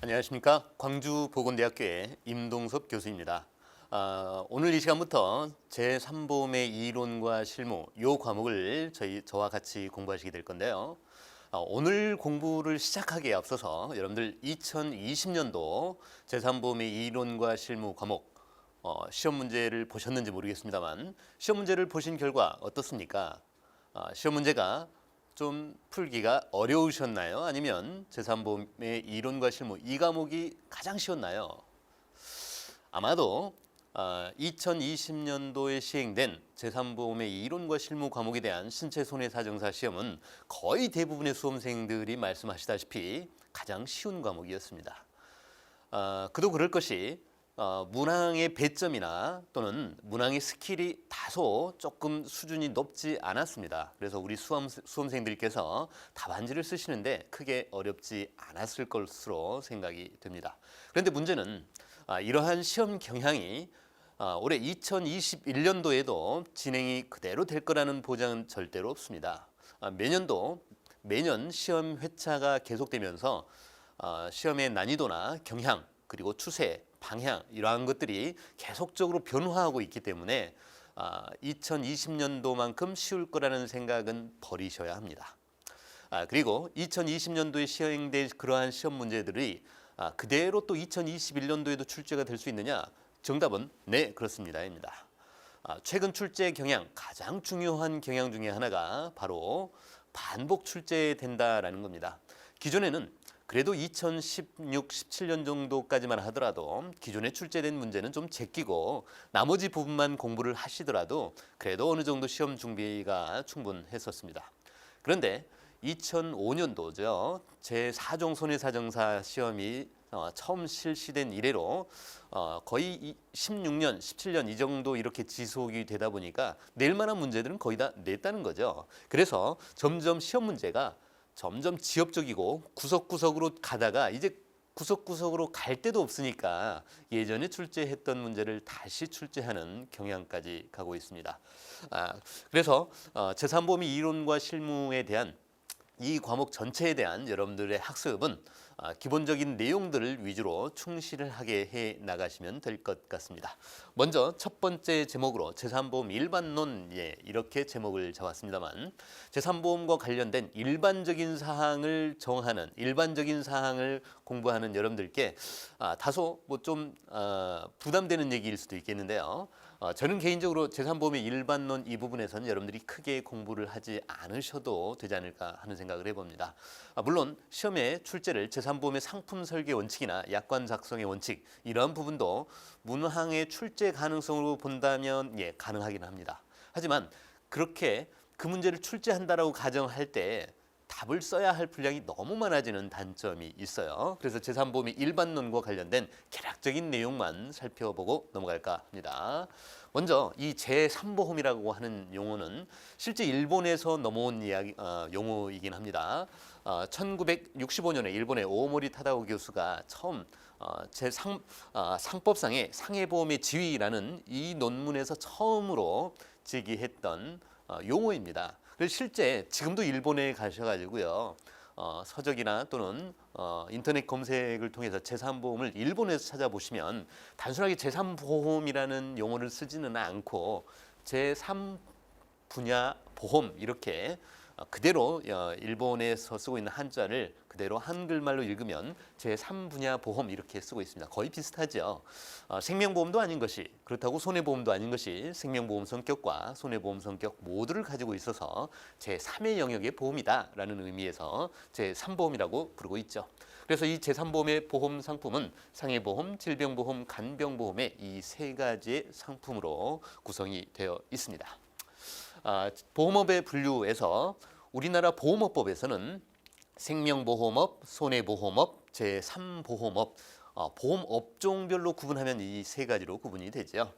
안녕하십니까. 광주보건대학교의 임동섭 교수입니다. 오늘 이 시간부터 제3보험의 이론과 실무 이 과목을 저와 같이 공부하시게 될 건데요. 오늘 공부를 시작하기에 앞서서 여러분들 2020년도 제3보험의 이론과 실무 과목 시험 문제를 보셨는지 모르겠습니다만 시험 문제를 보신 결과 어떻습니까? 시험 문제가 좀 풀기가 어려우셨나요? 아니면 제3보험의 이론과 실무 이 과목이 가장 쉬웠나요? 아마도 2020년도에 시행된 제3보험의 이론과 실무 과목에 대한 신체손해사정사 시험은 거의 대부분의 수험생들이 말씀하시다시피 가장 쉬운 과목이었습니다. 그도 그럴 것이 문항의 배점이나 또는 문항의 스킬이 다소 조금 수준이 높지 않았습니다. 그래서 우리 수험생들께서 답안지를 쓰시는데 크게 어렵지 않았을 것으로 생각이 됩니다. 그런데 문제는 이러한 시험 경향이 올해 2021년도에도 진행이 그대로 될 거라는 보장은 절대로 없습니다. 매년 시험 회차가 계속되면서 시험의 난이도나 경향 그리고 추세, 방향 이러한 것들이 계속적으로 변화하고 있기 때문에 2020년도만큼 쉬울 거라는 생각은 버리셔야 합니다. 그리고 2020년도에 시행된 그러한 시험 문제들이 그대로 또 2021년도에도 출제가 될 수 있느냐? 정답은 네, 그렇습니다입니다. 최근 출제 경향, 가장 중요한 경향 중에 하나가 바로 반복 출제된다라는 겁니다. 기존에는 그래도 2016, 17년 정도까지만 하더라도 기존에 출제된 문제는 좀 제끼고 나머지 부분만 공부를 하시더라도 그래도 어느 정도 시험 준비가 충분했었습니다. 그런데 2005년도죠. 제4종 손해사정사 시험이 처음 실시된 이래로 거의 16년, 17년 이 정도 이렇게 지속이 되다 보니까 낼 만한 문제들은 거의 다 냈다는 거죠. 그래서 점점 시험 문제가 점점 지엽적이고 구석구석으로 가다가 이제 구석구석으로 갈 데도 없으니까 예전에 출제했던 문제를 다시 출제하는 경향까지 가고 있습니다. 그래서 제3보험의 이론과 실무에 대한 이 과목 전체에 대한 여러분들의 학습은 기본적인 내용들을 위주로 충실을 하게 해 나가시면 될 것 같습니다. 먼저 첫 번째 제목으로 제3보험 일반론 이렇게 제목을 잡았습니다만 제3보험과 관련된 일반적인 사항을 정하는 일반적인 사항을 공부하는 여러분들께 다소 좀 부담되는 얘기일 수도 있겠는데요. 저는 개인적으로 제3보험의 일반론 이 부분에서는 여러분들이 크게 공부를 하지 않으셔도 되지 않을까 하는 생각을 해봅니다. 물론 시험에 출제를 제3보험의 상품 설계 원칙이나 약관 작성의 원칙 이러한 부분도 문항의 출제 가능성으로 본다면 가능하긴 합니다. 하지만 그렇게 그 문제를 출제한다라고 가정할 때 답을 써야 할 분량이 너무 많아지는 단점이 있어요. 그래서 제3보험의 일반론과 관련된 개략적인 내용만 살펴보고 넘어갈까 합니다. 먼저 이 제3보험이라고 하는 용어는 실제 일본에서 넘어온 용어이긴 합니다. 1965년에 일본의 오모리 타다오 교수가 처음 상법상의 상해보험의 지위라는 이 논문에서 처음으로 제기했던 용어입니다. 그래서 실제 지금도 일본에 가셔가지고요 서적이나 또는 인터넷 검색을 통해서 제3보험을 일본에서 찾아보시면 단순하게 제3보험이라는 용어를 쓰지는 않고 제3 분야 보험 이렇게 그대로 일본에서 쓰고 있는 한자를 그대로 한글말로 읽으면 제3분야 보험 이렇게 쓰고 있습니다. 거의 비슷하죠. 생명보험도 아닌 것이 그렇다고 손해보험도 아닌 것이 생명보험 성격과 손해보험 성격 모두를 가지고 있어서 제3의 영역의 보험이다라는 의미에서 제3보험이라고 부르고 있죠. 그래서 이 제3보험의 보험 상품은 상해보험, 질병보험, 간병보험의 이 세 가지의 상품으로 구성이 되어 있습니다. 보험업의 분류에서 우리나라 보험업법에서는 생명보험업, 손해보험업, 제3보험업, 보험 업종별로 구분하면 이 세 가지로 구분이 되죠.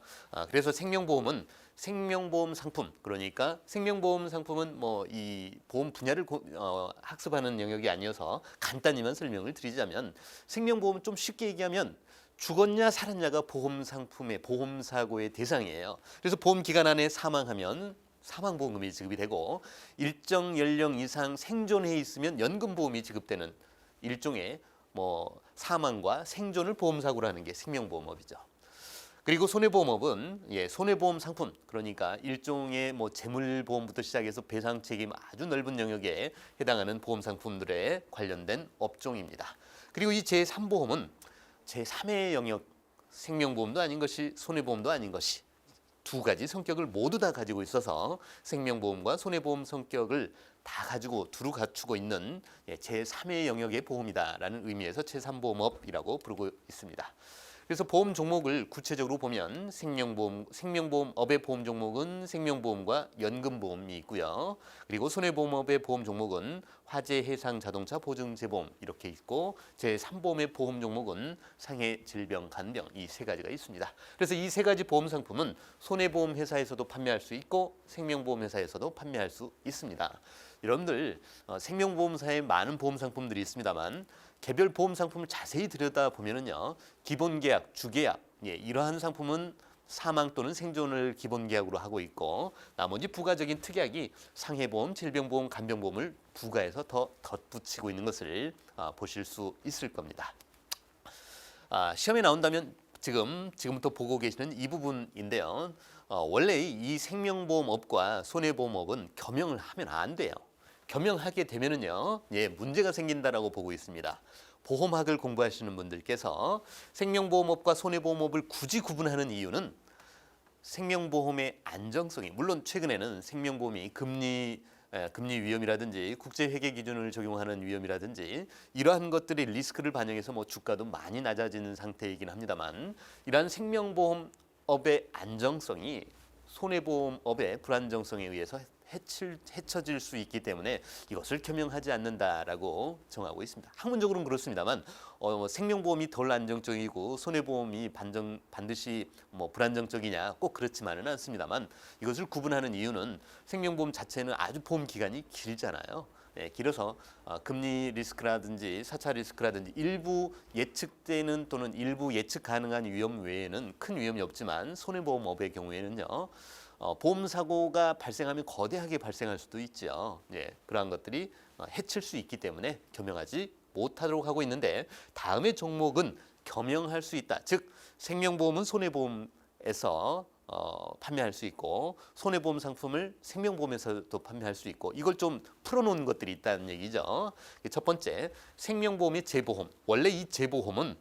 그래서 생명보험은 생명보험 상품, 그러니까 생명보험 상품은 뭐 이 보험 분야를 학습하는 영역이 아니어서 간단히만 설명을 드리자면 생명보험은 좀 쉽게 얘기하면 죽었냐 살았냐가 보험 상품의 보험 사고의 대상이에요. 그래서 보험 기간 안에 사망하면 사망보험금이 지급이 되고 일정 연령 이상 생존해 있으면 연금보험이 지급되는 일종의 뭐 사망과 생존을 보험사고로 하는 게 생명보험업이죠. 그리고 손해보험업은 손해보험 상품, 그러니까 일종의 뭐 재물보험부터 시작해서 배상 책임 아주 넓은 영역에 해당하는 보험 상품들에 관련된 업종입니다. 그리고 이 제3보험은 제3의 영역, 생명보험도 아닌 것이 손해보험도 아닌 것이 두 가지 성격을 모두 다 가지고 있어서 생명보험과 손해보험 성격을 다 가지고 두루 갖추고 있는 제3의 영역의 보험이다라는 의미에서 제3보험업이라고 부르고 있습니다. 그래서 보험 종목을 구체적으로 보면 생명보험업의 보험 종목은 생명보험과 연금보험이 있고요. 그리고 손해보험업의 보험 종목은 화재, 해상, 자동차, 보증, 재보험 이렇게 있고 제3보험의 보험 종목은 상해, 질병, 간병 이 세 가지가 있습니다. 그래서 이 세 가지 보험 상품은 손해보험 회사에서도 판매할 수 있고 생명보험 회사에서도 판매할 수 있습니다. 여러분들 생명보험사에 많은 보험 상품들이 있습니다만 개별 보험 상품을 자세히 들여다보면은요, 기본계약, 주계약 이러한 상품은 사망 또는 생존을 기본계약으로 하고 있고 나머지 부가적인 특약이 상해보험, 질병보험, 간병보험을 부가해서 더 덧붙이고 있는 것을 보실 수 있을 겁니다. 시험에 나온다면 지금부터 보고 계시는 이 부분인데요. 원래 이 생명보험업과 손해보험업은 겸용을 하면 안 돼요. 겸용하게 되면은요, 문제가 생긴다라고 보고 있습니다. 보험학을 공부하시는 분들께서 생명보험업과 손해보험업을 굳이 구분하는 이유는 생명보험의 안정성이, 물론 최근에는 생명보험이 금리 위험이라든지 국제 회계 기준을 적용하는 위험이라든지 이러한 것들이 리스크를 반영해서 뭐 주가도 많이 낮아지는 상태이긴 합니다만 이러한 생명보험업의 안정성이 손해보험업의 불안정성에 의해서 해쳐질 수 있기 때문에 이것을 겸용하지 않는다라고 정하고 있습니다. 학문적으로는 그렇습니다만 생명보험이 덜 안정적이고 손해보험이 반드시 뭐 불안정적이냐 꼭 그렇지만은 않습니다만 이것을 구분하는 이유는 생명보험 자체는 아주 보험 기간이 길잖아요. 길어서 금리 리스크라든지 사차 리스크라든지 일부 예측되는 또는 일부 예측 가능한 위험 외에는 큰 위험이 없지만 손해보험업의 경우에는요. 보험 사고가 발생하면 거대하게 발생할 수도 있죠. 그러한 것들이 해칠 수 있기 때문에 겸용하지 못하도록 하고 있는데 다음의 종목은 겸용할 수 있다. 즉 생명보험은 손해보험에서 판매할 수 있고 손해보험 상품을 생명보험에서도 판매할 수 있고 이걸 좀 풀어놓은 것들이 있다는 얘기죠. 첫 번째, 생명보험의 재보험. 원래 이 재보험은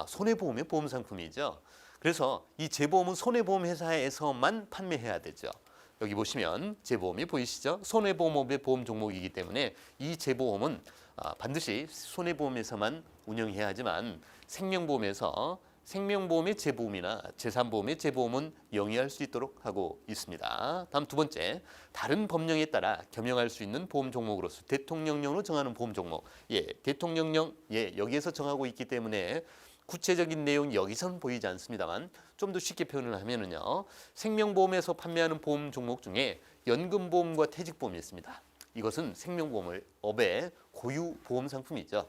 손해보험의 보험 상품이죠. 그래서 이 재보험은 손해보험 회사에서만 판매해야 되죠. 여기 보시면 재보험이 보이시죠? 손해보험업의 보험 종목이기 때문에 이 재보험은 반드시 손해보험에서만 운영해야 하지만 생명보험의 재보험이나 제3보험의 재보험은 영위할 수 있도록 하고 있습니다. 다음 두 번째, 다른 법령에 따라 겸용할 수 있는 보험 종목으로서 대통령령으로 정하는 보험 종목. 대통령령 여기에서 정하고 있기 때문에 구체적인 내용이 여기서는 보이지 않습니다만 좀 더 쉽게 표현을 하면은요. 생명보험에서 판매하는 보험 종목 중에 연금보험과 퇴직보험이 있습니다. 이것은 생명보험업의 고유 보험 상품이죠.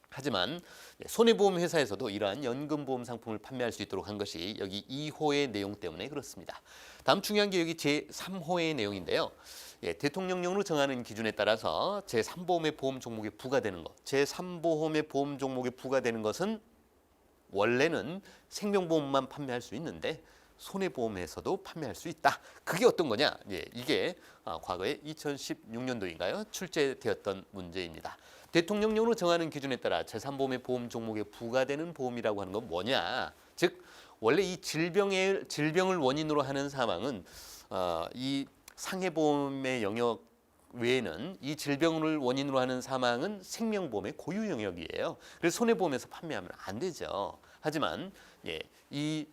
하지만 손해보험 회사에서도 이러한 연금보험 상품을 판매할 수 있도록 한 것이 여기 2호의 내용 때문에 그렇습니다. 다음 중요한 게 여기 제3호의 내용인데요. 대통령령으로 정하는 기준에 따라서 제3보험의 보험 종목에 부과되는 것, 제3보험의 보험 종목에 부과되는 것은 원래는 생명보험만 판매할 수 있는데 손해보험에서도 판매할 수 있다. 그게 어떤 거냐? 이게 과거에 2016년도인가요? 출제되었던 문제입니다. 대통령령으로 정하는 기준에 따라 제3보험의 보험 종목에 부과되는 보험이라고 하는 건 뭐냐? 즉 원래 이 질병을 원인으로 하는 사망은 이 상해보험의 영역 외에는 이 질병을 원인으로 하는 사망은 생명보험의 고유 영역이에요. 그래서 손해보험에서 판매하면 안 되죠. 하지만 이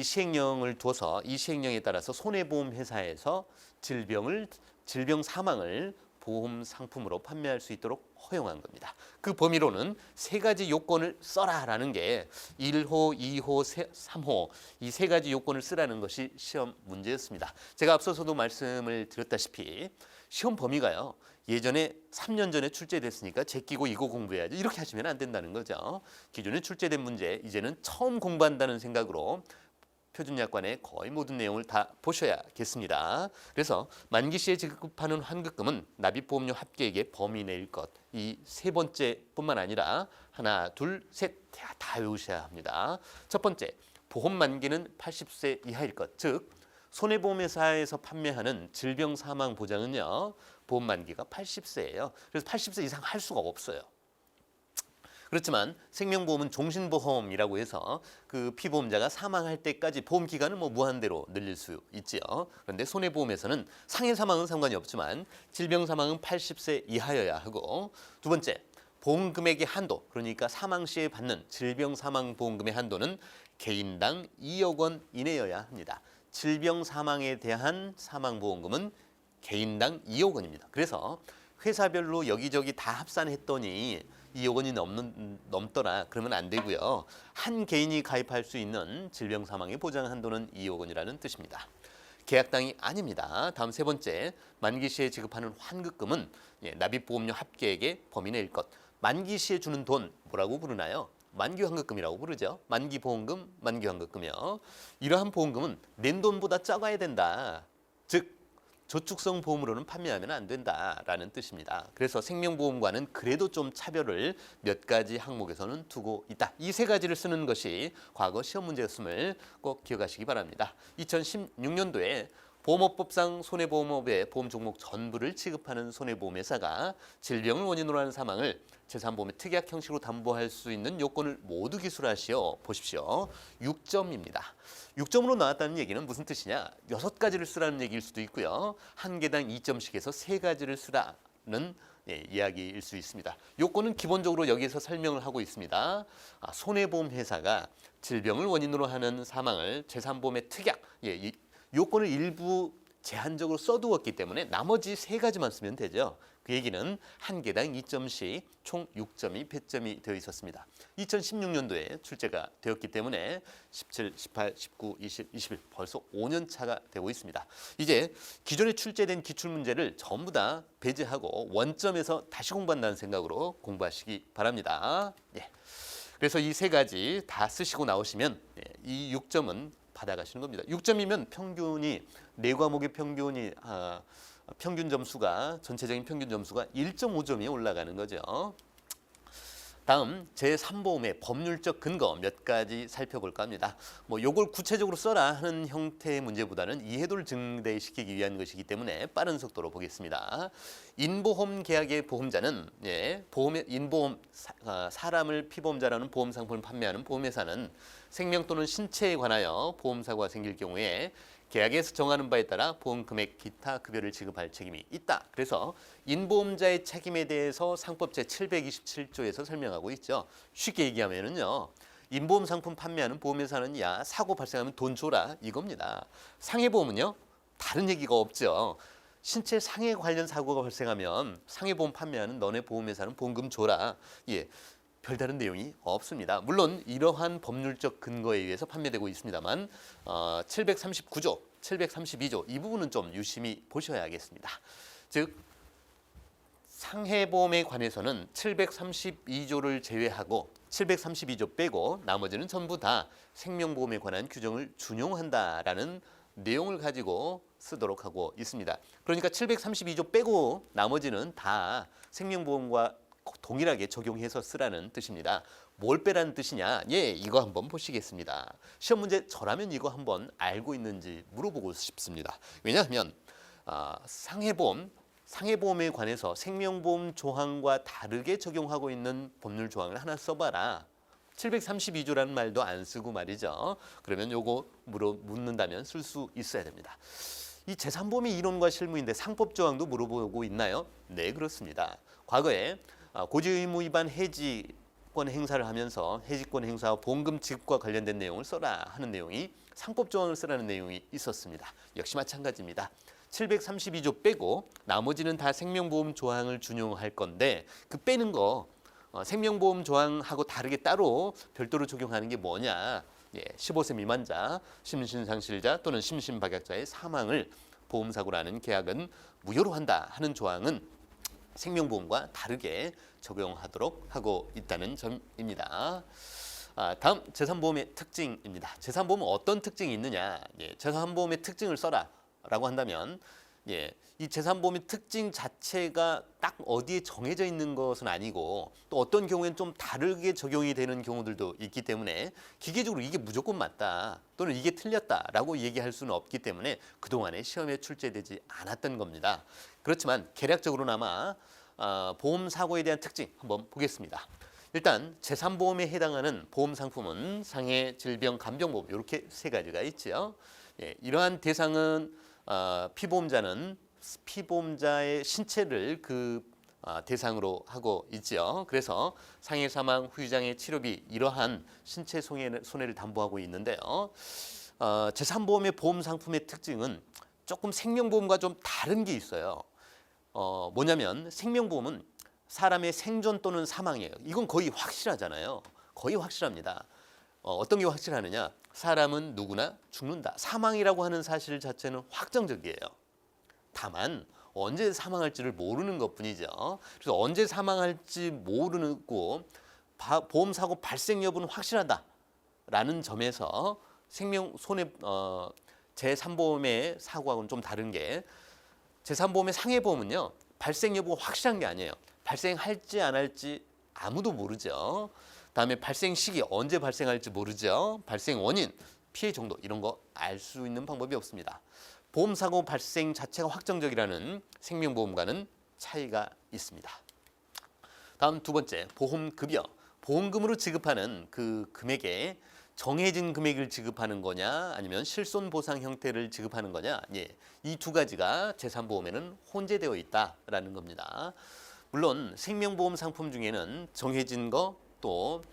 시행령을 둬서 이 시행령에 따라서 손해보험 회사에서 질병 사망을 보험 상품으로 판매할 수 있도록 허용한 겁니다. 그 범위로는 세 가지 요건을 써라라는 게 1호, 2호, 3호 이 세 가지 요건을 쓰라는 것이 시험 문제였습니다. 제가 앞서서도 말씀을 드렸다시피 시험 범위가요. 예전에 3년 전에 출제됐으니까 제끼고 이거 공부해야지 이렇게 하시면 안 된다는 거죠. 기존에 출제된 문제 이제는 처음 공부한다는 생각으로 표준약관의 거의 모든 내용을 다 보셔야겠습니다. 그래서 만기 시에 지급하는 환급금은 납입보험료 합계액의 범위 내일 것. 이 세 번째뿐만 아니라 하나, 둘, 셋 다 외우셔야 합니다. 첫 번째, 보험 만기는 80세 이하일 것. 즉 손해보험회사에서 판매하는 질병 사망 보장은요. 보험 만기가 80세예요. 그래서 80세 이상 할 수가 없어요. 그렇지만 생명보험은 종신보험이라고 해서 그 피보험자가 사망할 때까지 보험 기간을 무한대로 늘릴 수 있지요. 그런데 손해보험에서는 상해 사망은 상관이 없지만 질병 사망은 80세 이하여야 하고, 두 번째, 보험 금액의 한도, 그러니까 사망 시에 받는 질병 사망 보험금의 한도는 개인당 2억 원 이내여야 합니다. 질병 사망에 대한 사망 보험금은 개인당 2억 원입니다. 그래서 회사별로 여기저기 다 합산했더니 2억 원이 넘더라 그러면 안 되고요. 한 개인이 가입할 수 있는 질병 사망의 보장 한도는 2억 원이라는 뜻입니다. 계약당이 아닙니다. 다음 세 번째, 만기 시에 지급하는 환급금은 납입보험료 합계액의 범위 내일 것. 만기 시에 주는 돈 뭐라고 부르나요? 만기 환급금이라고 부르죠. 만기 보험금, 만기 환급금이요. 이러한 보험금은 낸 돈보다 작아야 된다. 즉 저축성 보험으로는 판매하면 안 된다라는 뜻입니다. 그래서 생명보험과는 그래도 좀 차별을 몇 가지 항목에서는 두고 있다. 이 세 가지를 쓰는 것이 과거 시험 문제였음을 꼭 기억하시기 바랍니다. 2016년도에 보험업법상 손해보험업의 보험 종목 전부를 취급하는 손해보험회사가 질병을 원인으로 하는 사망을 재산보험의 특약 형식으로 담보할 수 있는 요건을 모두 기술하시오. 보십시오. 6점입니다. 6점으로 나왔다는 얘기는 무슨 뜻이냐? 6가지를 쓰라는 얘기일 수도 있고요. 한 개당 2점씩 해서 3가지를 쓰라는 이야기일 수 있습니다. 요건은 기본적으로 여기에서 설명을 하고 있습니다. 손해보험회사가 질병을 원인으로 하는 사망을 재산보험의 특약, 이 요건을 일부 제한적으로 써두었기 때문에 나머지 3가지만 쓰면 되죠. 그 얘기는 한 개당 2점씩 총 6점이 배점이 되어 있었습니다. 2016년도에 출제가 되었기 때문에 17, 18, 19, 20, 21 벌써 5년 차가 되고 있습니다. 이제 기존에 출제된 기출문제를 전부 다 배제하고 원점에서 다시 공부한다는 생각으로 공부하시기 바랍니다. 그래서 이 3가지 다 쓰시고 나오시면 이 6점은 받아가시는 겁니다. 6점이면 평균이 4과목의 평균이 평균 점수가 전체적인 평균 점수가 1.5점이 올라가는 거죠. 다음 제3보험의 법률적 근거 몇 가지 살펴볼까 합니다. 요걸 구체적으로 써라 하는 형태의 문제보다는 이해도를 증대시키기 위한 것이기 때문에 빠른 속도로 보겠습니다. 인보험 계약의 보험자는 보험의 인보험 사람을 피보험자라는 보험 상품을 판매하는 보험회사는 생명 또는 신체에 관하여 보험 사고가 생길 경우에 계약에서 정하는 바에 따라 보험 금액 기타 급여를 지급할 책임이 있다. 그래서 인보험자의 책임에 대해서 상법 제727조에서 설명하고 있죠. 쉽게 얘기하면은요. 인보험 상품 판매하는 보험회사는 야 사고 발생하면 돈 줘라 이겁니다. 상해보험은요. 다른 얘기가 없죠. 신체 상해 관련 사고가 발생하면 상해보험 판매하는 너네 보험회사는 보험금 줘라. 별다른 내용이 없습니다. 물론 이러한 법률적 근거에 의해서 판매되고 있습니다만 739조, 732조 이 부분은 좀 유심히 보셔야겠습니다. 즉 상해보험에 관해서는 732조를 제외하고 732조 빼고 나머지는 전부 다 생명보험에 관한 규정을 준용한다라는 내용을 가지고 쓰도록 하고 있습니다. 그러니까 732조 빼고 나머지는 다 생명보험과 동일하게 적용해서 쓰라는 뜻입니다. 뭘 빼라는 뜻이냐? 이거 한번 보시겠습니다. 시험 문제 저라면 이거 한번 알고 있는지 물어보고 싶습니다. 왜냐하면 상해보험에 관해서 생명보험 조항과 다르게 적용하고 있는 법률 조항을 하나 써봐라. 732조라는 말도 안 쓰고 말이죠. 그러면 요거 묻는다면 쓸 수 있어야 됩니다. 이 재산보험의 이론과 실무인데 상법 조항도 물어보고 있나요? 네, 그렇습니다. 과거에 고지의무 위반 해지권 행사를 하면서 해지권 행사와 보험금 지급과 관련된 내용을 써라 하는 내용이 상법 조항을 쓰라는 내용이 있었습니다. 역시 마찬가지입니다. 732조 빼고 나머지는 다 생명보험 조항을 준용할 건데 그 빼는 거 생명보험 조항하고 다르게 따로 별도로 적용하는 게 뭐냐? 15세 미만자, 심신상실자 또는 심신박약자의 사망을 보험사고로 하는 계약은 무효로 한다 하는 조항은 생명보험과 다르게 적용하도록 하고 있다는 점입니다. 다음 재산보험의 특징입니다. 재산보험은 어떤 특징이 있느냐? 예, 재산보험의 특징을 써라라고 한다면, 예, 이 재산보험의 특징 자체가 딱 어디에 정해져 있는 것은 아니고 또 어떤 경우에는 좀 다르게 적용이 되는 경우들도 있기 때문에 기계적으로 이게 무조건 맞다 또는 이게 틀렸다라고 얘기할 수는 없기 때문에 그동안에 시험에 출제되지 않았던 겁니다. 그렇지만 개략적으로나마 보험 사고에 대한 특징 한번 보겠습니다. 일단 재산보험에 해당하는 보험 상품은 상해, 질병, 간병보험 이렇게 세 가지가 있지요. 예, 이러한 대상은 피보험자의 신체를 대상으로 하고 있지요. 그래서 상해, 사망, 후유장애, 치료비 이러한 신체 손해를 담보하고 있는데요. 재산보험의 보험 상품의 특징은 조금 생명보험과 좀 다른 게 있어요. 뭐냐면 생명보험은 사람의 생존 또는 사망이에요. 이건 거의 확실하잖아요. 거의 확실합니다. 어떤 게 확실하느냐? 사람은 누구나 죽는다. 사망이라고 하는 사실 자체는 확정적이에요. 다만 언제 사망할지를 모르는 것뿐이죠. 그래서 언제 사망할지 모르고 보험 사고 발생 여부는 확실하다라는 점에서 생명 손해 제3보험의 사고하고는 좀 다른 게 제3보험의 상해보험은요. 발생 여부가 확실한 게 아니에요. 발생할지 안 할지 아무도 모르죠. 다음에 발생 시기 언제 발생할지 모르죠. 발생 원인, 피해 정도 이런 거 알 수 있는 방법이 없습니다. 보험사고 발생 자체가 확정적이라는 생명보험과는 차이가 있습니다. 다음 두 번째, 보험급여. 보험금으로 지급하는 그 금액에 정해진 금액을 지급하는 거냐 아니면 실손보상 형태를 지급하는 거냐, 예, 이 두 가지가 재산보험에는 혼재되어 있다라는 겁니다. 물론 생명보험 상품 중에는 정해진 거 또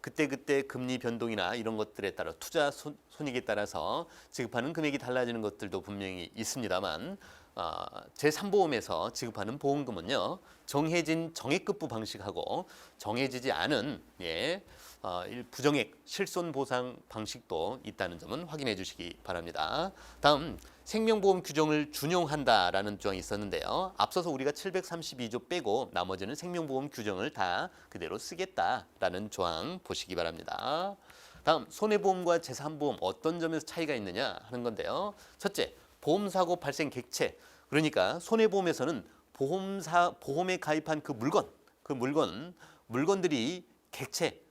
그때그때 금리 변동이나 이런 것들에 따라 투자 손익에 따라서 지급하는 금액이 달라지는 것들도 분명히 있습니다만 제3보험에서 지급하는 보험금은요. 정해진 정액급부 방식하고 정해지지 않은 부정액 실손보상 방식도 있다는 점은 확인해 주시기 바랍니다. 다음 생명보험 규정을 준용한다라는 조항이 있었는데요. 앞서서 우리가 732조 빼고 나머지는 생명보험 규정을 다 그대로 쓰겠다라는 조항 보시기 바랍니다. 다음 손해보험과 재산보험 어떤 점에서 차이가 있느냐 하는 건데요. 첫째, 보험사고 발생 객체. 그러니까 손해보험에서는 보험에 가입한 물건들이 객체,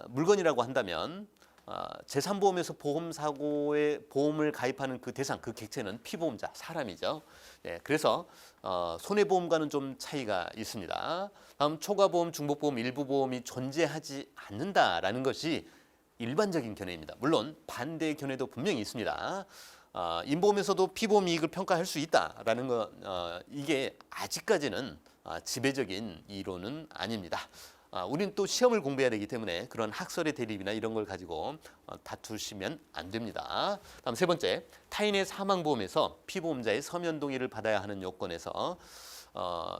물건이라고 한다면 제3보험에서 보험사고에 보험을 가입하는 그 대상, 그 객체는 피보험자, 사람이죠. 네, 그래서 손해보험과는 좀 차이가 있습니다. 다음 초과보험, 중복보험, 일부보험이 존재하지 않는다라는 것이 일반적인 견해입니다. 물론 반대의 견해도 분명히 있습니다. 인보험에서도 피보험 이익을 평가할 수 있다라는 거 이게 아직까지는 지배적인 이론은 아닙니다. 우리는 또 시험을 공부해야 되기 때문에 그런 학설의 대립이나 이런 걸 가지고 다투시면 안 됩니다. 다음 세 번째, 타인의 사망보험에서 피보험자의 서면 동의를 받아야 하는 요건에서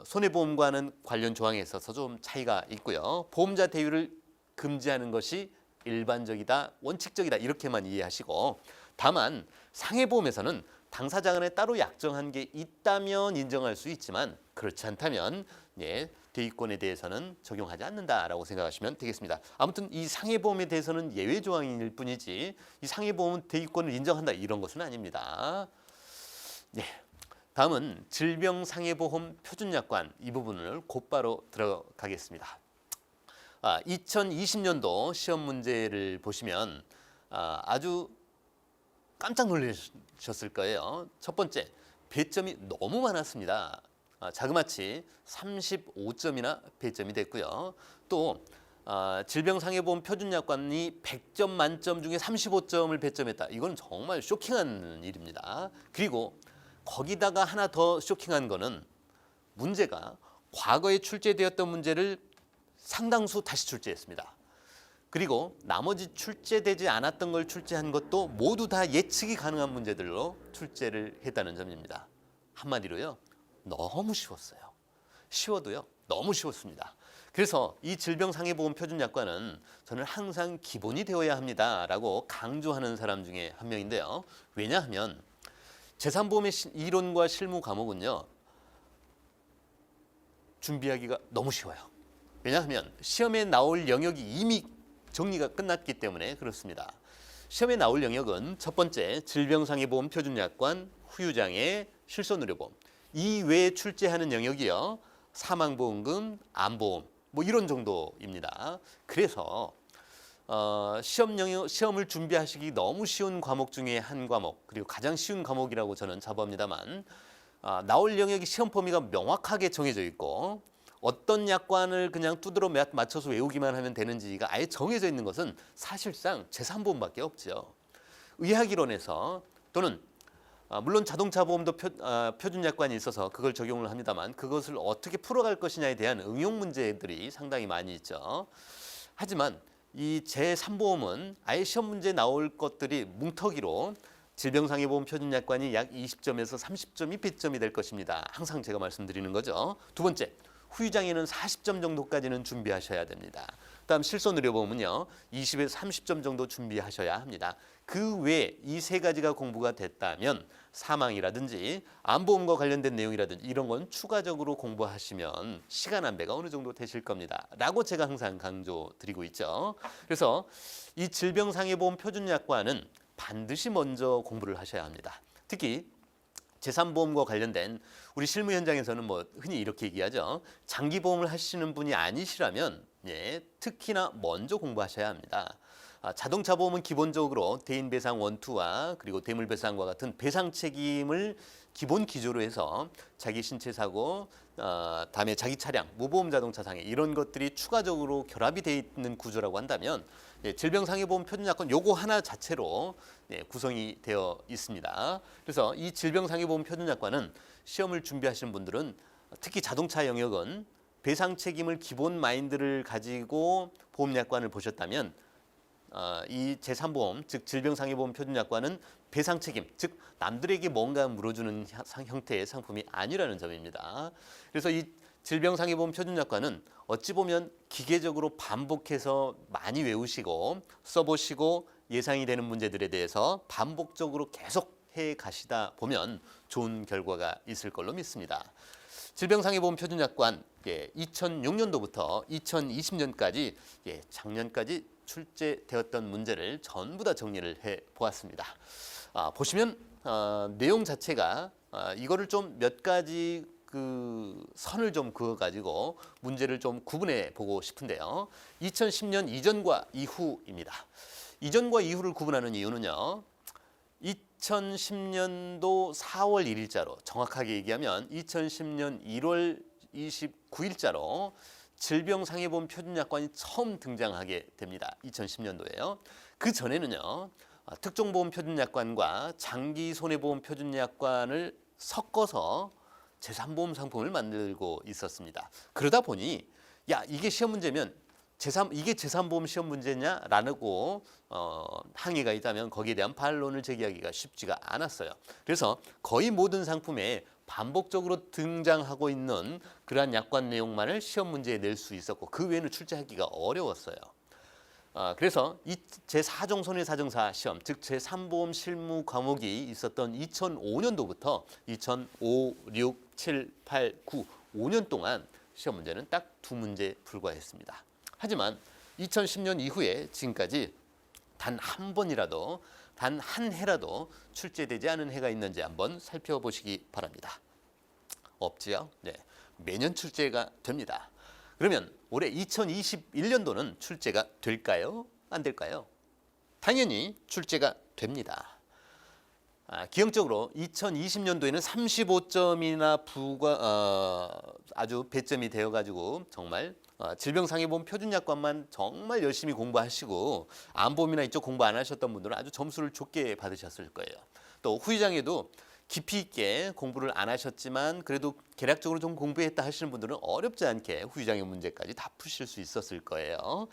손해보험과는 관련 조항에 있어서 좀 차이가 있고요. 보험자 대유를 금지하는 것이 일반적이다, 원칙적이다 이렇게만 이해하시고, 다만 상해보험에서는 당사자 간에 따로 약정한 게 있다면 인정할 수 있지만 그렇지 않다면 대위권에 대해서는 적용하지 않는다라고 생각하시면 되겠습니다. 아무튼 이 상해보험에 대해서는 예외 조항일 뿐이지 이 상해보험은 대위권을 인정한다 이런 것은 아닙니다. 다음은 질병상해보험 표준약관 이 부분을 곧바로 들어가겠습니다. 2020년도 시험 문제를 보시면 아주 깜짝 놀라셨을 거예요. 첫 번째, 배점이 너무 많았습니다. 자그마치 35점이나 배점이 됐고요. 또 질병상해보험 표준약관이 100점 만점 중에 35점을 배점했다. 이건 정말 쇼킹한 일입니다. 그리고 거기다가 하나 더 쇼킹한 거는 문제가 과거에 출제되었던 문제를 상당수 다시 출제했습니다. 그리고 나머지 출제되지 않았던 걸 출제한 것도 모두 다 예측이 가능한 문제들로 출제를 했다는 점입니다. 한마디로요. 너무 쉬웠어요. 쉬워도요. 너무 쉬웠습니다. 그래서 이 질병상해보험 표준약관은 저는 항상 기본이 되어야 합니다라고 강조하는 사람 중에 한 명인데요. 왜냐하면 재산보험의 이론과 실무 과목은요. 준비하기가 너무 쉬워요. 왜냐하면 시험에 나올 영역이 이미 정리가 끝났기 때문에 그렇습니다. 시험에 나올 영역은 첫 번째 질병상해보험 표준약관, 후유장애, 실손의료보험 이 외에 출제하는 영역이요. 사망보험금, 암보험 뭐 이런 정도입니다. 그래서 시험을 준비하시기 너무 쉬운 과목 중에 한 과목 그리고 가장 쉬운 과목이라고 저는 자부합니다만 나올 영역이 시험 범위가 명확하게 정해져 있고 어떤 약관을 그냥 두드러 맞춰서 외우기만 하면 되는지가 아예 정해져 있는 것은 사실상 제3보험밖에 없죠. 의학이론에서 또는 물론 자동차 보험도 표준 약관이 있어서 그걸 적용을 합니다만 그것을 어떻게 풀어갈 것이냐에 대한 응용 문제들이 상당히 많이 있죠. 하지만 이 제3보험은 아예 시험 문제에 나올 것들이 뭉터기로 질병상해보험 표준약관이 약 20점에서 30점이 배점이 될 것입니다. 항상 제가 말씀드리는 거죠. 두 번째, 후유장애는 40점 정도까지는 준비하셔야 됩니다. 그다음 실손의료보험은요 20에서 30점 정도 준비하셔야 합니다. 그 외에 이 세 가지가 공부가 됐다면 사망이라든지 암보험과 관련된 내용이라든지 이런 건 추가적으로 공부하시면 시간 안배가 어느 정도 되실 겁니다. 라고 제가 항상 강조드리고 있죠. 그래서 이 질병상해보험 표준약관은 반드시 먼저 공부를 하셔야 합니다. 특히 제3보험과 관련된 우리 실무 현장에서는 뭐 흔히 이렇게 얘기하죠. 장기보험을 하시는 분이 아니시라면 특히나 먼저 공부하셔야 합니다. 자동차 보험은 기본적으로 대인배상 원투와 그리고 대물배상과 같은 배상 책임을 기본 기조로 해서 자기 신체 사고, 다음에 자기 차량, 무보험 자동차 상해 이런 것들이 추가적으로 결합이 되어 있는 구조라고 한다면 질병상해보험 표준약관 요거 하나 자체로 구성이 되어 있습니다. 그래서 이 질병상해보험 표준약관은 시험을 준비하시는 분들은 특히 자동차 영역은 배상 책임을 기본 마인드를 가지고 보험약관을 보셨다면 이 제3보험, 즉 질병상해보험 표준약관은 배상 책임, 즉 남들에게 뭔가 물어주는 형태의 상품이 아니라는 점입니다. 그래서 이 질병상해보험 표준약관은 어찌 보면 기계적으로 반복해서 많이 외우시고 써보시고 예상이 되는 문제들에 대해서 반복적으로 계속 해 가시다 보면 좋은 결과가 있을 걸로 믿습니다. 질병상해보험 표준약관 2006년도부터 2020년까지 작년까지 출제되었던 문제를 전부 다 정리를 해 보았습니다. 보시면 내용 자체가 이거를 좀 몇 가지 그 선을 좀 그어 가지고 문제를 좀 구분해 보고 싶은데요. 2010년 이전과 이후입니다. 이전과 이후를 구분하는 이유는요. 2010년도 4월 1일자로 정확하게 얘기하면 2010년 1월 29일자로 질병상해보험 표준약관이 처음 등장하게 됩니다. 2010년도에요. 그 전에는요. 특종보험 표준약관과 장기손해보험 표준약관을 섞어서 제3보험 상품을 만들고 있었습니다. 그러다 보니 이게 시험 문제면 이게 제3보험 시험 문제냐라고 항의가 있다면 거기에 대한 반론을 제기하기가 쉽지가 않았어요. 그래서 거의 모든 상품에 반복적으로 등장하고 있는 그러한 약관 내용만을 시험 문제에 낼 수 있었고 그 외에는 출제하기가 어려웠어요. 그래서 이 제4종 손해사정사 시험, 즉 제3보험 실무 과목이 있었던 2005년도부터 2005, 6, 7, 8, 9, 5년 동안 시험 문제는 딱 2문제 불과했습니다. 하지만 2010년 이후에 지금까지 단 한 번이라도 단 한 해라도 출제되지 않은 해가 있는지 한번 살펴보시기 바랍니다. 없지요? 매년 출제가 됩니다. 그러면 올해 2021년도는 출제가 될까요? 안 될까요? 당연히 출제가 됩니다. 기형적으로 2020년도에는 35점이나 아주 배점이 되어가지고 정말 질병상해보험 표준약관만 정말 열심히 공부하시고 암보험이나 이쪽 공부 안 하셨던 분들은 아주 점수를 좋게 받으셨을 거예요. 또 후유장애도 깊이 있게 공부를 안 하셨지만 그래도 계략적으로 좀 공부했다 하시는 분들은 어렵지 않게 후유장애 문제까지 다 푸실 수 있었을 거예요.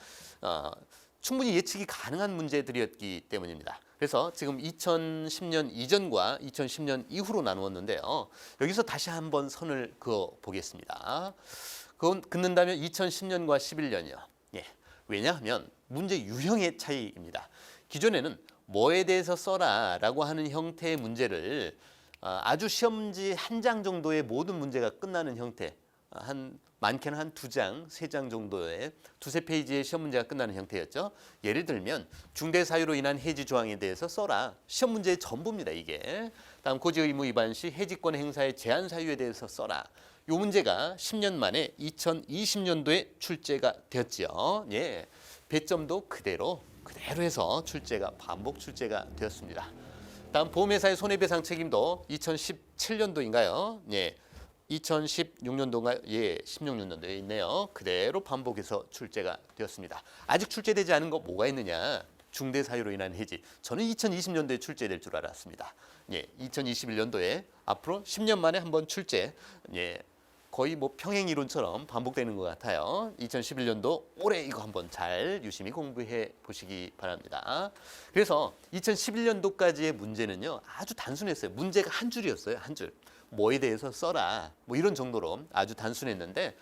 충분히 예측이 가능한 문제들이었기 때문입니다. 그래서 지금 2010년 이전과 2010년 이후로 나누었는데요. 여기서 다시 한번 선을 그어 보겠습니다. 긋는다면 2010년과 11년이요. 왜냐하면 문제 유형의 차이입니다. 기존에는 뭐에 대해서 써라 라고 하는 형태의 문제를 아주 시험지 한 장 정도의 모든 문제가 끝나는 형태 한 많게는 한 2장, 3장 정도의 2~3페이지의 시험 문제가 끝나는 형태였죠. 예를 들면 중대 사유로 인한 해지 조항에 대해서 써라. 시험 문제의 전부입니다, 이게. 다음 고지 의무 위반 시 해지권 행사의 제한 사유에 대해서 써라. 이 문제가 10년 만에 2020년도에 출제가 되었지요. 예. 배점도 그대로 해서 출제가 반복 출제가 되었습니다. 다음 보험회사의 손해배상 책임도 2017년도인가요? 예. 2016년도인가요? 예, 16년도에 있네요. 그대로 반복해서 출제가 되었습니다. 아직 출제되지 않은 거 뭐가 있느냐? 중대 사유로 인한 해지. 저는 2020년도에 출제될 줄 알았습니다. 예, 2021년도에 앞으로 10년 만에 한번 출제. 예, 거의 뭐 평행 이론처럼 반복되는 것 같아요. 2011년도 올해 이거 한번 잘 유심히 공부해 보시기 바랍니다. 그래서 2011년도까지의 문제는요, 아주 단순했어요. 문제가 한 줄이었어요, 한 줄. 뭐에 대해서 써라. 뭐 이런 정도로 아주 단순했는데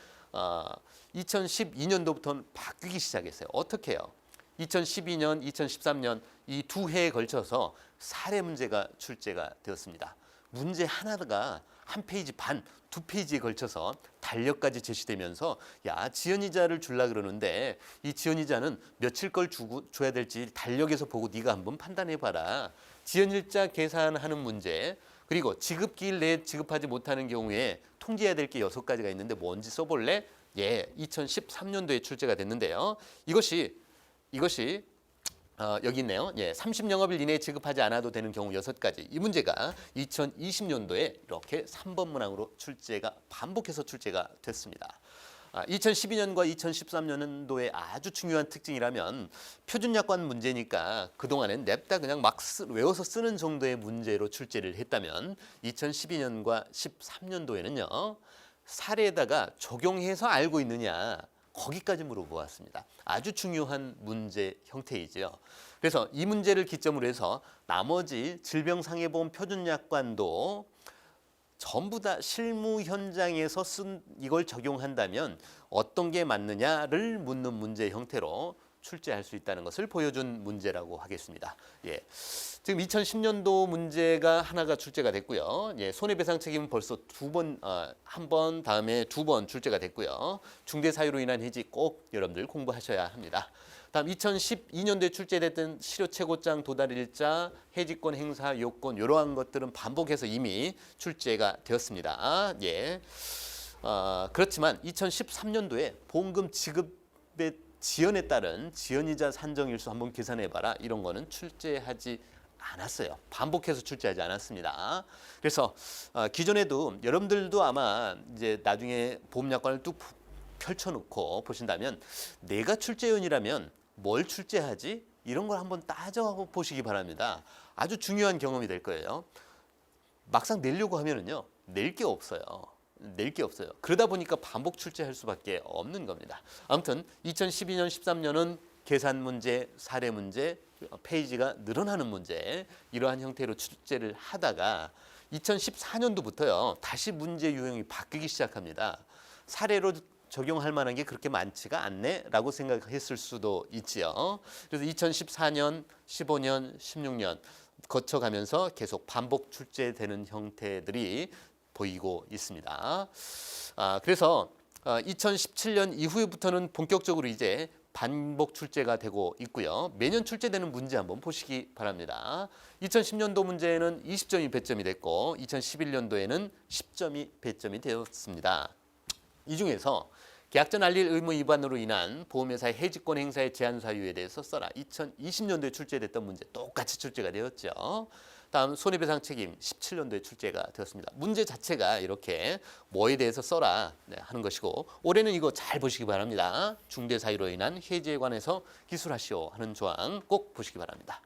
2012년도부터는 바뀌기 시작했어요. 어떻게 해요? 2012년, 2013년 이 2해에 걸쳐서 사례 문제가 출제가 되었습니다. 문제 하나가 한 페이지 반, 2페이지에 걸쳐서 달력까지 제시되면서 야, 지연이자를 줄라 그러는데 이 지연이자는 며칠 걸 줘야 될지 달력에서 보고 네가 한번 판단해봐라. 지연일자 계산하는 문제, 그리고 지급기일 내에 지급하지 못하는 경우에 통지해야 될 게 6가지가 있는데 뭔지 써볼래? 예, 2013년도에 출제가 됐는데요. 이것이 여기 있네요. 예, 30영업일 이내에 지급하지 않아도 되는 경우 6가지. 이 문제가 2020년도에 이렇게 3번 문항으로 출제가 반복해서 출제가 됐습니다. 2012년과 2013년도에 아주 중요한 특징이라면 표준약관 문제니까 그동안엔 냅다 그냥 막 외워서 쓰는 정도의 문제로 출제를 했다면 2012년과 13년도에는요. 사례에다가 적용해서 알고 있느냐 거기까지 물어보았습니다. 아주 중요한 문제 형태이죠. 그래서 이 문제를 기점으로 해서 나머지 질병상해보험 표준약관도 전부 다 실무 현장에서 이걸 적용한다면 어떤 게 맞느냐를 묻는 문제 형태로 출제할 수 있다는 것을 보여준 문제라고 하겠습니다. 예. 지금 2010년도 문제가 하나가 출제가 됐고요. 예, 손해배상 책임은 벌써 한 번 다음에 2번 출제가 됐고요. 중대 사유로 인한 해지 꼭 여러분들 공부하셔야 합니다. 다음 2012년도에 출제됐던 실효최고장 도달일자, 해지권 행사 요건 이러한 것들은 반복해서 이미 출제가 되었습니다. 예. 그렇지만 2013년도에 보험금 지급의 지연에 따른 지연이자 산정일수 한번 계산해봐라. 이런 거는 출제하지 않았어요. 반복해서 출제하지 않았습니다. 그래서 기존에도 여러분들도 아마 이제 나중에 보험약관을 뚝 펼쳐놓고 보신다면 내가 출제위원이라면 뭘 출제하지? 이런 걸 한번 따져보시기 바랍니다. 아주 중요한 경험이 될 거예요. 막상 내려고 하면은요, 낼 게 없어요. 그러다 보니까 반복 출제할 수밖에 없는 겁니다. 아무튼 2012년, 13년은 계산 문제, 사례 문제, 페이지가 늘어나는 문제 이러한 형태로 출제를 하다가 2014년도부터요 다시 문제 유형이 바뀌기 시작합니다. 사례로 적용할 만한 게 그렇게 많지가 않네라고 생각했을 수도 있지요. 그래서 2014년, 15년, 16년 거쳐가면서 계속 반복 출제되는 형태들이 보이고 있습니다. 그래서 2017년 이후부터는 본격적으로 이제 반복 출제가 되고 있고요. 매년 출제되는 문제 한번 보시기 바랍니다. 2010년도 문제는 20점이 배점이 됐고 2011년도에는 10점이 배점이 되었습니다. 이 중에서 계약전 알릴 의무 위반으로 인한 보험회사의 해지권 행사의 제한 사유에 대해서 써라. 2020년도에 출제됐던 문제 똑같이 출제가 되었죠. 다음 손해배상 책임 17년도에 출제가 되었습니다. 문제 자체가 이렇게 뭐에 대해서 써라 하는 것이고 올해는 이거 잘 보시기 바랍니다. 중대 사유로 인한 해지에 관해서 기술하시오 하는 조항 꼭 보시기 바랍니다.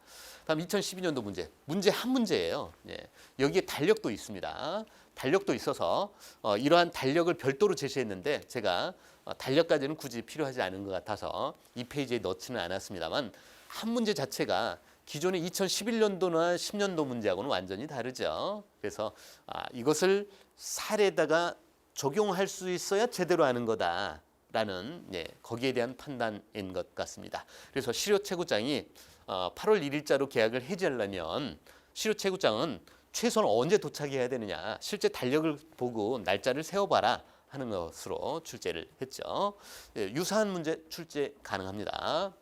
다음 2012년도 문제 한 문제예요. 예. 여기에 달력도 있습니다. 달력도 있어서 이러한 달력을 별도로 제시했는데 제가 달력까지는 굳이 필요하지 않은 것 같아서 이 페이지에 넣지는 않았습니다만 한 문제 자체가 기존의 2011년도나 10년도 문제하고는 완전히 다르죠. 그래서 이것을 사례에다가 적용할 수 있어야 제대로 하는 거다라는 거기에 대한 판단인 것 같습니다. 그래서 실효채구장이 8월 1일자로 계약을 해지하려면 실효채구장은 최소한 언제 도착해야 되느냐 실제 달력을 보고 날짜를 세워봐라 하는 것으로 출제를 했죠. 예, 유사한 문제 출제 가능합니다.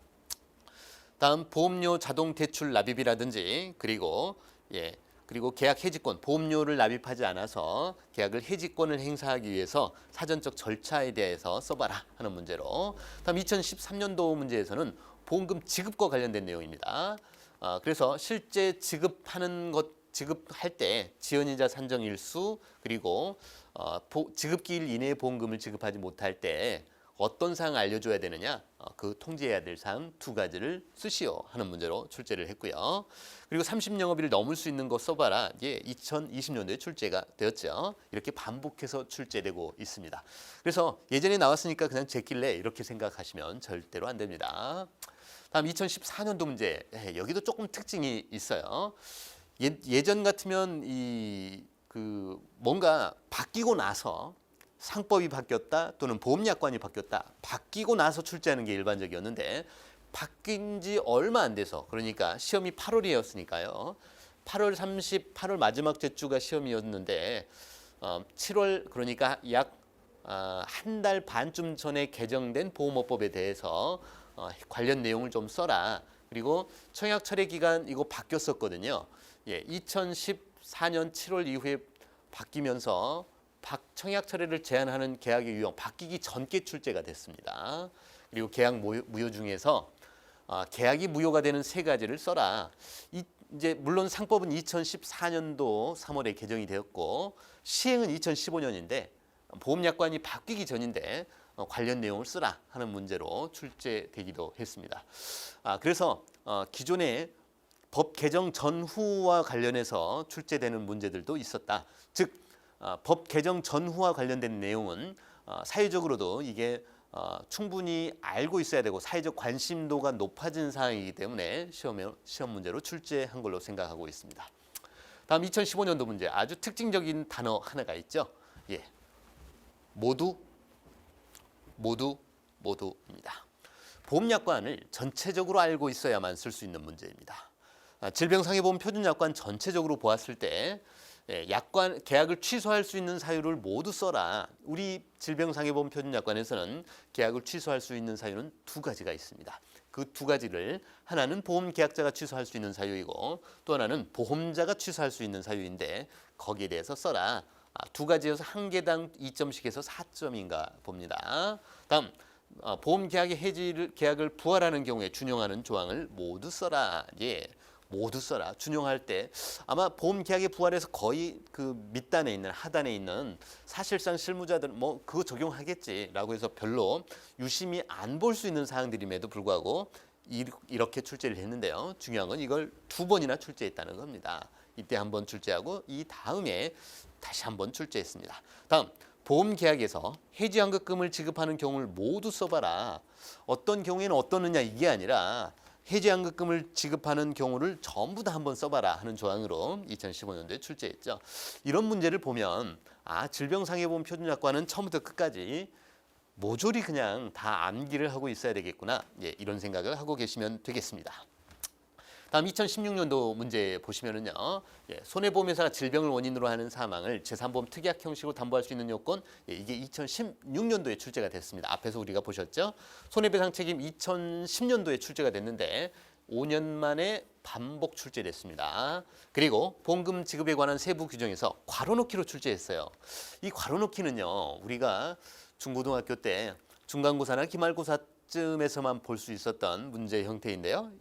다음 보험료 자동 대출 납입이라든지 그리고 계약 해지권, 보험료를 납입하지 않아서 계약을 해지권을 행사하기 위해서 사전적 절차에 대해서 써봐라 하는 문제로. 다음 2013년도 문제에서는 보험금 지급과 관련된 내용입니다. 그래서 실제 지급할 때 지연이자 산정 일수 그리고 지급기일 이내에 보험금을 지급하지 못할 때 어떤 사항을 알려줘야 되느냐, 그 통지해야 될 사항 두 가지를 쓰시오 하는 문제로 출제를 했고요. 그리고 30영업일을 넘을 수 있는 거 써봐라. 이게 2020년도에 출제가 되었죠. 이렇게 반복해서 출제되고 있습니다. 그래서 예전에 나왔으니까 그냥 제낄래 이렇게 생각하시면 절대로 안 됩니다. 다음 2014년도 문제, 여기도 조금 특징이 있어요. 예전 같으면 뭔가 바뀌고 나서 상법이 바뀌었다 또는 보험약관이 바뀌었다, 바뀌고 나서 출제하는 게 일반적이었는데 바뀐 지 얼마 안 돼서, 그러니까 시험이 8월이었으니까요. 8월 마지막 제주가 시험이었는데 7월, 그러니까 약 한 달 반쯤 전에 개정된 보험업법에 대해서 관련 내용을 좀 써라. 그리고 청약 철회 기간 이거 바뀌었었거든요. 2014년 7월 이후에 바뀌면서 청약 철회를 제한하는 계약의 유형 바뀌기 전께 출제가 됐습니다. 그리고 계약 무효 중에서 계약이 무효가 되는 세 가지를 써라. 이제 물론 상법은 2014년도 3월에 개정이 되었고 시행은 2015년인데 보험약관이 바뀌기 전인데 관련 내용을 쓰라 하는 문제로 출제되기도 했습니다. 그래서 기존의 법 개정 전후와 관련해서 출제되는 문제들도 있었다. 즉 법 개정 전후와 관련된 내용은 사회적으로도 이게 충분히 알고 있어야 되고 사회적 관심도가 높아진 사항이기 때문에 시험 문제로 출제한 걸로 생각하고 있습니다. 다음 2015년도 문제, 아주 특징적인 단어 하나가 있죠. 모두입니다. 보험약관을 전체적으로 알고 있어야만 쓸 수 있는 문제입니다. 질병상해보험 표준약관 전체적으로 보았을 때 계약을 취소할 수 있는 사유를 모두 써라. 우리 질병상해보험 표준약관에서는 계약을 취소할 수 있는 사유는 두 가지가 있습니다. 그 두 가지를 하나는 보험계약자가 취소할 수 있는 사유이고 또 하나는 보험자가 취소할 수 있는 사유인데 거기에 대해서 써라. 두 가지여서 한 개당 2점씩 해서 4점인가 봅니다. 다음 보험계약의 계약을 부활하는 경우에 준용하는 조항을 모두 써라. 모두 써라. 준용할 때 아마 보험계약의 부활에서 거의 그 밑단에 있는 하단에 있는 사실상 실무자들은 뭐 그거 적용하겠지라고 해서 별로 유심히 안 볼 수 있는 사항들임에도 불구하고 이렇게 출제를 했는데요. 중요한 건 이걸 두 번이나 출제했다는 겁니다. 이때 한 번 출제하고 이 다음에 다시 한 번 출제했습니다. 다음 보험계약에서 해지환급금을 지급하는 경우를 모두 써봐라. 어떤 경우에는 어떠느냐 이게 아니라 해지환급금을 지급하는 경우를 전부 다 한번 써봐라 하는 조항으로 2015년도에 출제했죠. 이런 문제를 보면 질병상해보험 표준약관은 처음부터 끝까지 모조리 그냥 다 암기를 하고 있어야 되겠구나. 이런 생각을 하고 계시면 되겠습니다. 다음 2016년도 문제 보시면은요. 손해보험회사가 질병을 원인으로 하는 사망을 제3보험 특약 형식으로 담보할 수 있는 요건, 이게 2016년도에 출제가 됐습니다. 앞에서 우리가 보셨죠. 손해배상 책임 2010년도에 출제가 됐는데 5년 만에 반복 출제됐습니다. 그리고 보험금 지급에 관한 세부 규정에서 괄호넣기로 출제했어요. 이 괄호넣기는요. 우리가 중고등학교 때 중간고사나 기말고사쯤에서만 볼 수 있었던 문제 형태인데요.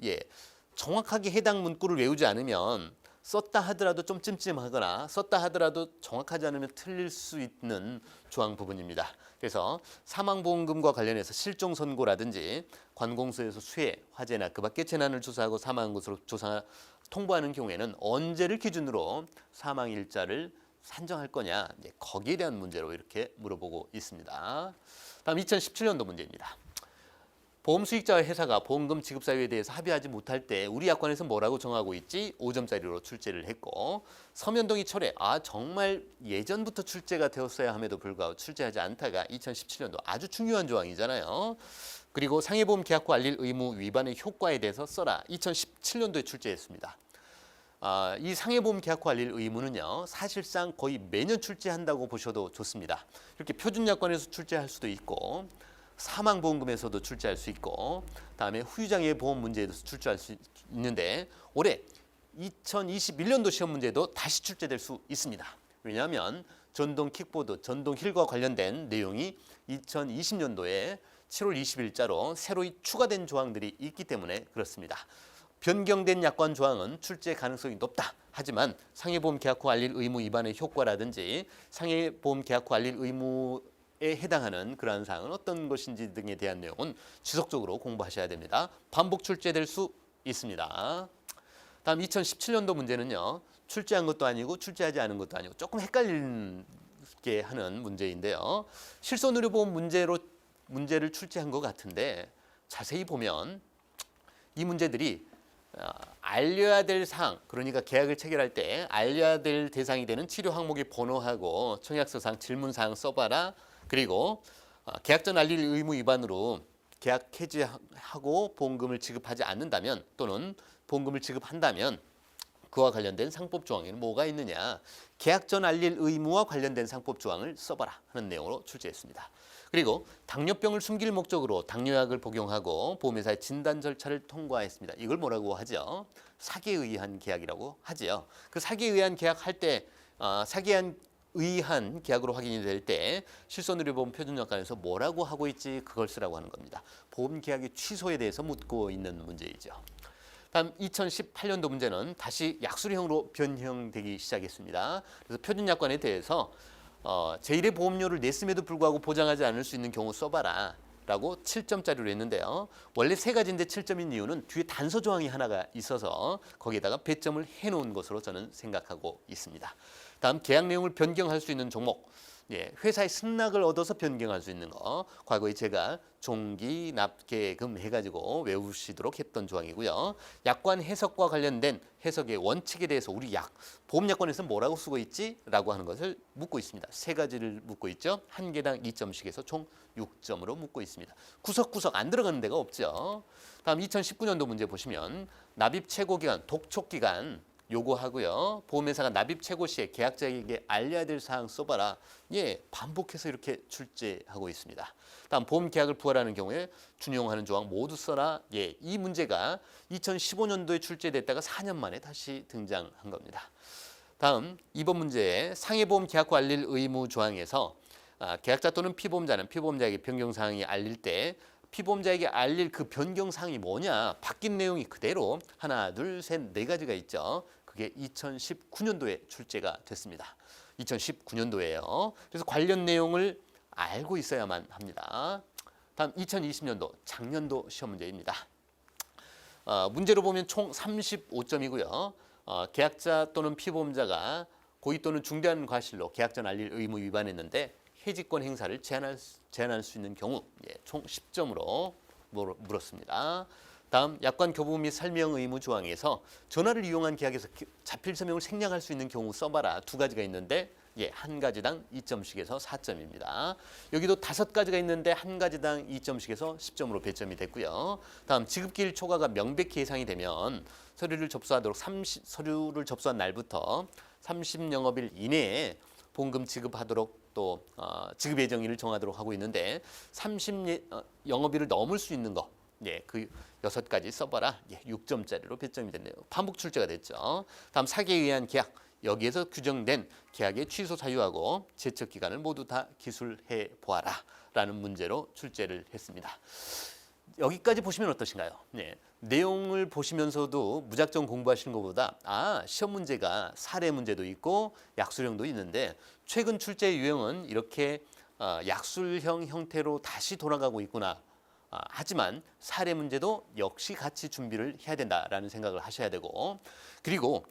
정확하게 해당 문구를 외우지 않으면 썼다 하더라도 좀 찜찜하거나 썼다 하더라도 정확하지 않으면 틀릴 수 있는 조항 부분입니다. 그래서 사망보험금과 관련해서 실종 선고라든지 관공서에서 수해, 화재나 그 밖의 재난을 조사하고 사망한 것으로 통보하는 경우에는 언제를 기준으로 사망일자를 산정할 거냐, 거기에 대한 문제로 이렇게 물어보고 있습니다. 다음 2017년도 문제입니다. 보험 수익자와 회사가 보험금 지급 사유에 대해서 합의하지 못할 때 우리 약관에서 뭐라고 정하고 있지? 5점짜리로 출제를 했고 서면동의 철회, 정말 예전부터 출제가 되었어야 함에도 불구하고 출제하지 않다가 2017년도 아주 중요한 조항이잖아요. 그리고 상해보험 계약 후 알릴 의무 위반의 효과에 대해서 써라. 2017년도에 출제했습니다. 이 상해보험 계약 후 알릴 의무는요, 사실상 거의 매년 출제한다고 보셔도 좋습니다. 이렇게 표준약관에서 출제할 수도 있고, 사망보험금에서도 출제할 수 있고, 다음에 후유장애 보험 문제에도 출제할 수 있는데, 올해 2021년도 시험 문제도 다시 출제될 수 있습니다. 왜냐하면 전동 킥보드, 전동 힐과 관련된 내용이 2020년도에 7월 20일자로 새로이 추가된 조항들이 있기 때문에 그렇습니다. 변경된 약관 조항은 출제 가능성이 높다. 하지만 상해보험 계약 후 알릴 의무 위반의 효과라든지 상해보험 계약 후 알릴 의무에 해당하는 그러한 사항은 어떤 것인지 등에 대한 내용은 지속적으로 공부하셔야 됩니다. 반복 출제될 수 있습니다. 다음 2017년도 문제는요. 출제한 것도 아니고 출제하지 않은 것도 아니고 조금 헷갈리게 하는 문제인데요. 실손의료보험 문제를 출제한 것 같은데 자세히 보면 이 문제들이 알려야 될 사항, 그러니까 계약을 체결할 때 알려야 될 대상이 되는 치료 항목의 번호하고 청약서상 질문사항 써봐라. 그리고 계약 전 알릴 의무 위반으로 계약 해지하고 보험금을 지급하지 않는다면 또는 보험금을 지급한다면 그와 관련된 상법 조항에는 뭐가 있느냐. 계약 전 알릴 의무와 관련된 상법 조항을 써봐라 하는 내용으로 출제했습니다. 그리고 당뇨병을 숨길 목적으로 당뇨약을 복용하고 보험회사의 진단 절차를 통과했습니다. 이걸 뭐라고 하죠? 사기에 의한 계약이라고 하지요. 그 사기에 의한 계약할 때 사기에 의한 계약으로 확인이 될 때 실손의료보험 표준약관에서 뭐라고 하고 있지 그걸 쓰라고 하는 겁니다. 보험 계약의 취소에 대해서 묻고 있는 문제이죠. 다음 2018년도 문제는 다시 약술형으로 변형되기 시작했습니다. 그래서 표준약관에 대해서 제1의 보험료를 냈음에도 불구하고 보장하지 않을 수 있는 경우 써봐라 라고 7점짜리로 했는데요. 원래 3가지인데 7점인 이유는 뒤에 단서 조항이 하나가 있어서 거기에다가 배점을 해놓은 것으로 저는 생각하고 있습니다. 다음 계약 내용을 변경할 수 있는 종목. 회사의 승낙을 얻어서 변경할 수 있는 거. 과거에 제가 종기, 납계금 해가지고 외우시도록 했던 조항이고요. 약관 해석과 관련된 해석의 원칙에 대해서 우리 보험약관에서 뭐라고 쓰고 있지? 라고 하는 것을 묻고 있습니다. 3가지를 묻고 있죠. 한 개당 2점씩 해서 총 6점으로 묻고 있습니다. 구석구석 안 들어가는 데가 없죠. 다음 2019년도 문제 보시면 납입 최고기간, 독촉기간 요구하고요. 보험회사가 납입 최고 시에 계약자에게 알려야 될 사항 써봐라. 반복해서 이렇게 출제하고 있습니다. 다음 보험 계약을 부활하는 경우에 준용하는 조항 모두 써라. 이 문제가 2015년도에 출제됐다가 4년 만에 다시 등장한 겁니다. 다음 2번 문제에 상해보험 계약 후 알릴 의무 조항에서 계약자 또는 피보험자는 피보험자에게 변경사항이 알릴 때 피보험자에게 알릴 그 변경사항이 뭐냐. 바뀐 내용이 그대로 하나, 둘, 셋, 4가지가 있죠. 그게 2019년도에 출제가 됐습니다. 2019년도에요. 그래서 관련 내용을 알고 있어야만 합니다. 다음 2020년도 작년도 시험 문제입니다. 문제로 보면 총 35점이고요. 계약자 또는 피보험자가 고의 또는 중대한 과실로 계약 전 알릴 의무 위반했는데 해지권 행사를 제한할 수 있는 경우 총 10점으로 물었습니다. 다음 약관 교부 및 설명 의무 조항에서 전화를 이용한 계약에서 자필 서명을 생략할 수 있는 경우 써봐라. 2가지가 있는데 한 가지당 2점씩 해서 4점입니다. 여기도 5가지가 있는데 한 가지당 2점씩 해서 10점으로 배점이 됐고요. 다음 지급기일 초과가 명백히 예상이 되면 서류를 접수한 날부터 30영업일 이내에 보험금 지급하도록 또 지급 예정일을 정하도록 하고 있는데 30영업일을 넘을 수 있는 거 그 6가지 써봐라. 6점짜리로 배점이 됐네요. 반복 출제가 됐죠. 다음 사기에 의한 계약. 여기에서 규정된 계약의 취소 사유하고 제척 기간을 모두 다 기술해 보아라 라는 문제로 출제를 했습니다. 여기까지 보시면 어떠신가요? 내용을 보시면서도 무작정 공부하시는 것보다 시험 문제가 사례 문제도 있고 약술형도 있는데 최근 출제 유형은 이렇게 약술형 형태로 다시 돌아가고 있구나. 하지만 사례 문제도 역시 같이 준비를 해야 된다라는 생각을 하셔야 되고 그리고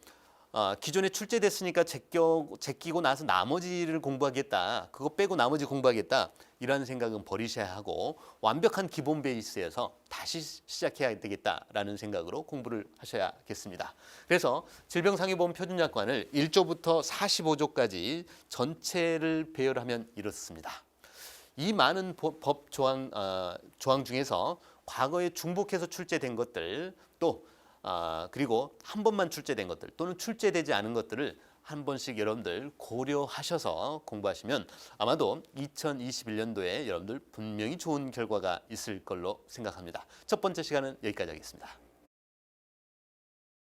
기존에 출제됐으니까 제끼고 나서 나머지를 공부하겠다. 그거 빼고 나머지 공부하겠다. 이런 생각은 버리셔야 하고 완벽한 기본 베이스에서 다시 시작해야 되겠다라는 생각으로 공부를 하셔야겠습니다. 그래서 질병상해보험 표준약관을 1조부터 45조까지 전체를 배열하면 이렇습니다. 이 많은 법 조항 중에서 과거에 중복해서 출제된 것들 또 그리고 한 번만 출제된 것들 또는 출제되지 않은 것들을 한 번씩 여러분들 고려하셔서 공부하시면 아마도 2021년도에 여러분들 분명히 좋은 결과가 있을 걸로 생각합니다. 첫 번째 시간은 여기까지 하겠습니다.